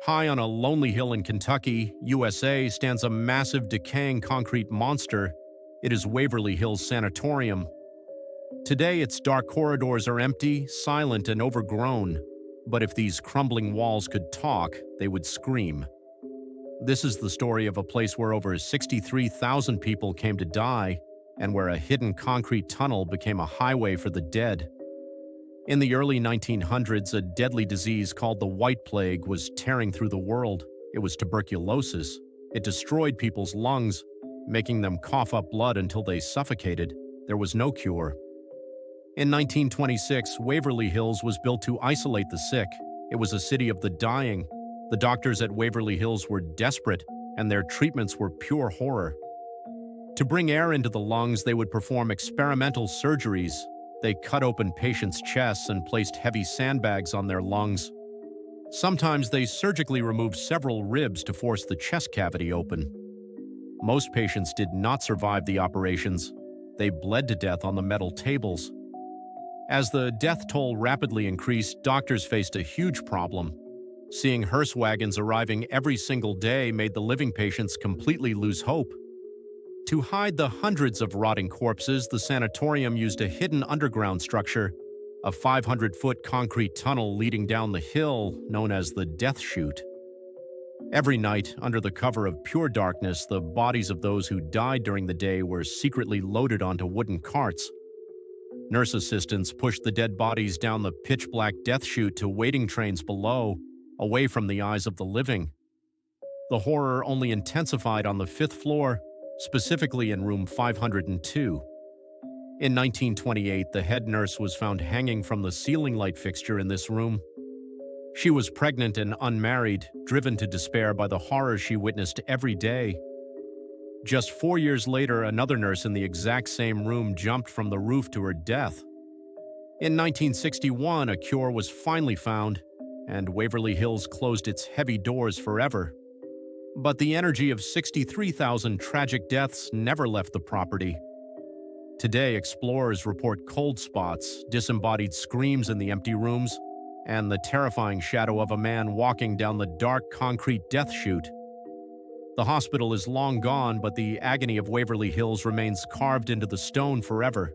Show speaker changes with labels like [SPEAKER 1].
[SPEAKER 1] High on a lonely hill in Kentucky, USA, stands a massive decaying concrete monster. It is Waverly Hills Sanatorium. Today, its dark corridors are empty, silent, and overgrown. But if these crumbling walls could talk, they would scream. This is the story of a place where over 63,000 people came to die, and where a hidden concrete tunnel became a highway for the dead. In the early 1900s, a deadly disease called the White Plague was tearing through the world. It was tuberculosis. It destroyed people's lungs, making them cough up blood until they suffocated. There was no cure. In 1926, Waverly Hills was built to isolate the sick. It was a city of the dying. The doctors at Waverly Hills were desperate, and their treatments were pure horror. To bring air into the lungs, they would perform experimental surgeries. They cut open patients' chests and placed heavy sandbags on their lungs. Sometimes they surgically removed several ribs to force the chest cavity open. Most patients did not survive the operations. They bled to death on the metal tables. As the death toll rapidly increased, doctors faced a huge problem. Seeing hearse wagons arriving every single day made the living patients completely lose hope. To hide the hundreds of rotting corpses, the sanatorium used a hidden underground structure, a 500-foot concrete tunnel leading down the hill known as the Death Chute. Every night, under the cover of pure darkness, the bodies of those who died during the day were secretly loaded onto wooden carts. Nurse assistants pushed the dead bodies down the pitch-black Death Chute to waiting trains below, away from the eyes of the living. The horror only intensified on the 5th floor, specifically in room 502. In 1928, the head nurse was found hanging from the ceiling light fixture in this room. She was pregnant and unmarried, driven to despair by the horror she witnessed every day. Just 4 years later, another nurse in the exact same room jumped from the roof to her death. In 1961, a cure was finally found, and Waverly Hills closed its heavy doors forever. But the energy of 63,000 tragic deaths never left the property. Today, explorers report cold spots, disembodied screams in the empty rooms, and the terrifying shadow of a man walking down the dark concrete Death Chute. The hospital is long gone, but the agony of Waverly Hills remains carved into the stone forever.